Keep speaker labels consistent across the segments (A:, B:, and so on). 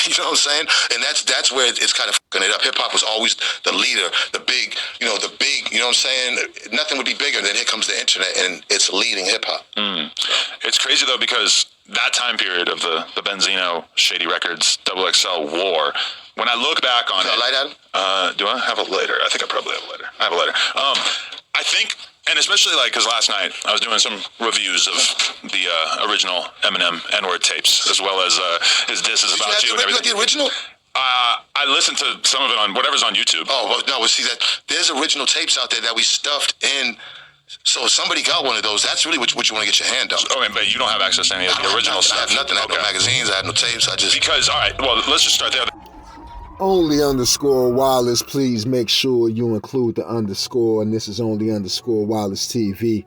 A: You know what I'm saying? And that's where it's kind of fucking it up. Hip hop was always the leader, the big, you know what I'm saying? Nothing would be bigger than here comes the internet and it's leading hip hop.
B: It's crazy though, because that time period of the Benzino, Shady Records, XXL war, when I look back on it,
A: light at
B: do I have a lighter? I think I probably have a lighter. I have a lighter. I think, and especially like, because last night I was doing some reviews of the original Eminem N-word tapes, as well as his disses about you and everything.
A: The original?
B: I listened to some of it on whatever's on YouTube.
A: Oh, well, no, see that there's original tapes out there that we stuffed in. So if somebody got one of those, that's really what you want to get your hand on.
B: Okay, but you don't have access to any of the original stuff.
A: I have nothing. I have no magazines. I have no tapes.
B: Because, all right, well, let's just start there.
C: Only_Wireless, please make sure you include the underscore, and this is Only_Wireless TV.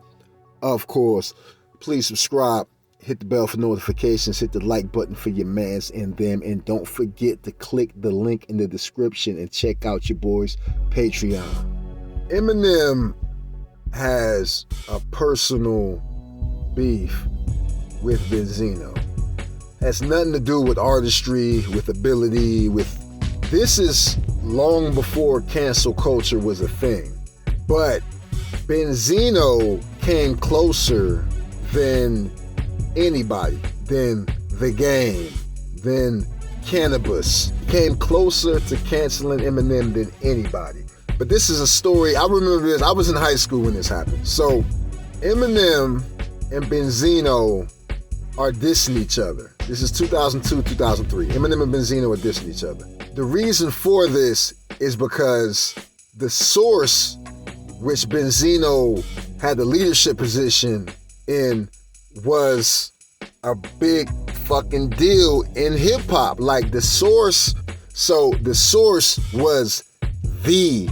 C: Of course, please subscribe, hit the bell for notifications, hit the like button for your mans and them, and don't forget to click the link in the description and check out your boys' Patreon. Eminem has a personal beef with Benzino. Has nothing to do with artistry, with ability, this is long before cancel culture was a thing. But Benzino came closer than anybody, than the game, than cannabis. Came closer to canceling Eminem than anybody. But this is a story, I remember this, I was in high school when this happened. So Eminem and Benzino are dissing each other. This is 2002, 2003. Eminem and Benzino are dissing each other. The reason for this is because the source, which Benzino had the leadership position in, was a big fucking deal in hip hop. Like the source was the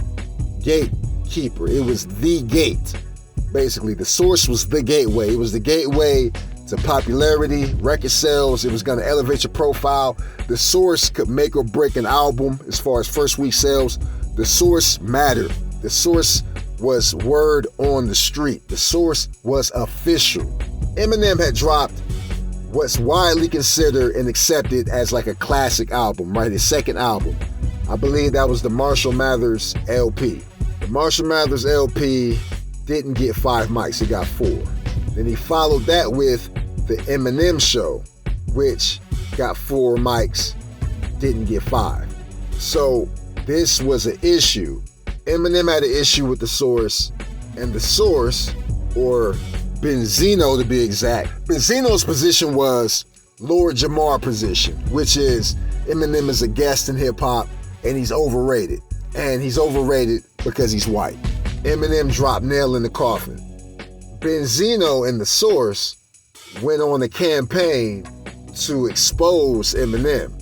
C: gatekeeper. It was the gate. Basically, the source was the gateway. It was the gateway to popularity, record sales. It was going to elevate your profile. The source could make or break an album as far as first week sales. The source mattered. The source was word on the street. The source was official. Eminem had dropped what's widely considered and accepted as like a classic album, right? His second album. I believe that was the Marshall Mathers LP. The Marshall Mathers LP didn't get 5 mics, it got 4. Then he followed that with the Eminem Show, which got 4 mics, didn't get 5. So this was an issue. Eminem had an issue with the source, and the source, or Benzino to be exact, Benzino's position was Lord Jamar position, which is Eminem is a guest in hip hop and he's overrated. And he's overrated because he's white. Eminem dropped nail in the coffin. Benzino and the source went on a campaign to expose Eminem,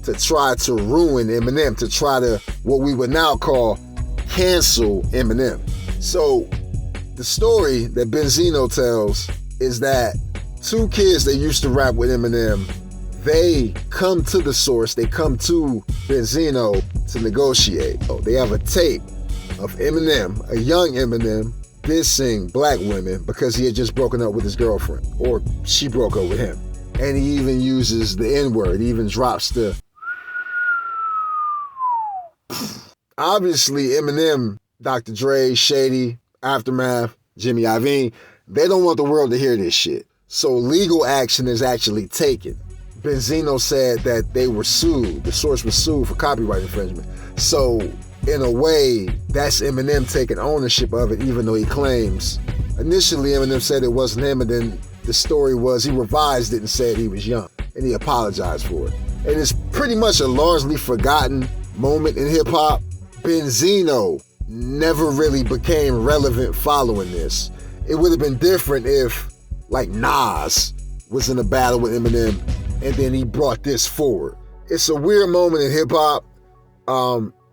C: to try to ruin Eminem, to try to what we would now call cancel Eminem. So the story that Benzino tells is that 2 kids that used to rap with Eminem, they come to the source, they come to Benzino to negotiate. They have a tape of Eminem, a young Eminem, dissing black women because he had just broken up with his girlfriend, or she broke up with him. And he even uses the N-word, he even drops the... Obviously, Eminem, Dr. Dre, Shady, Aftermath, Jimmy Iovine, they don't want the world to hear this shit. So legal action is actually taken. Benzino said that they were sued, the source was sued for copyright infringement. So in a way, that's Eminem taking ownership of it, even though he claims. Initially, Eminem said it wasn't him, and then the story was he revised it and said he was young, and he apologized for it. And it's pretty much a largely forgotten moment in hip hop. Benzino never really became relevant following this. It would have been different if, like, Nas was in a battle with Eminem, and then he brought this forward. It's a weird moment in hip hop,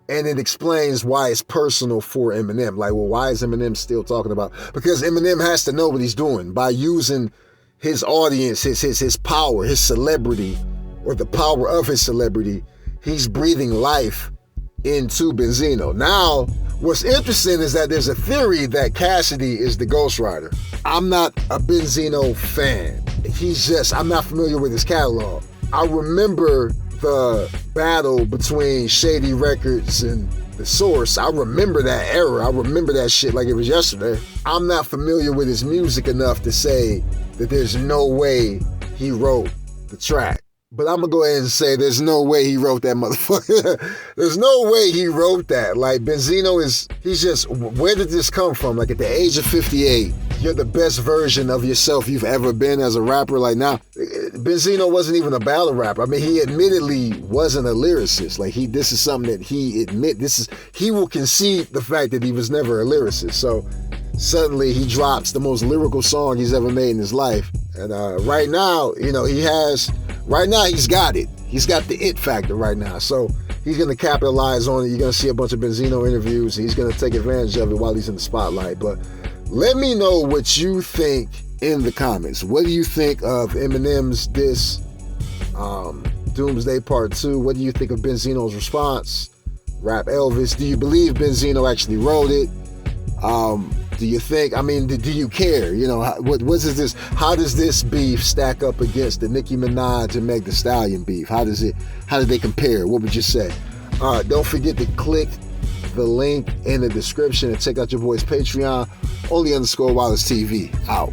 C: and it explains why it's personal for Eminem. Like, well, why is Eminem still talking about? Because Eminem has to know what he's doing by using his audience, his power, his celebrity, or the power of his celebrity. He's breathing life into Benzino. Now, what's interesting is that there's a theory that Cassidy is the ghostwriter. I'm not a Benzino fan. I'm not familiar with his catalog. I remember the battle between Shady Records and The Source. I remember that era. I remember that shit like it was yesterday. I'm not familiar with his music enough to say that there's no way he wrote the track. But I'm gonna go ahead and say there's no way he wrote that motherfucker. There's no way he wrote that. Like, Benzino he's just, where did this come from? Like, at the age of 58, you're the best version of yourself you've ever been as a rapper. Like, now, Benzino wasn't even a battle rapper. I mean, he admittedly wasn't a lyricist. Like, this is something that he will concede the fact that he was never a lyricist. So suddenly he drops the most lyrical song he's ever made in his life. And right now, he's got it. He's got the it factor right now. So he's going to capitalize on it. You're going to see a bunch of Benzino interviews. He's going to take advantage of it while he's in the spotlight. But let me know what you think in the comments. What do you think of Eminem's diss, Doomsday Part 2? What do you think of Benzino's response? Rap Elvis. Do you believe Benzino actually wrote it? Do you think, do you care? How does this beef stack up against the Nicki Minaj and Meg Thee Stallion beef? How did they compare? What would you say? Don't forget to click the link in the description and check out your boy's Patreon, only_Wallace TV. Out.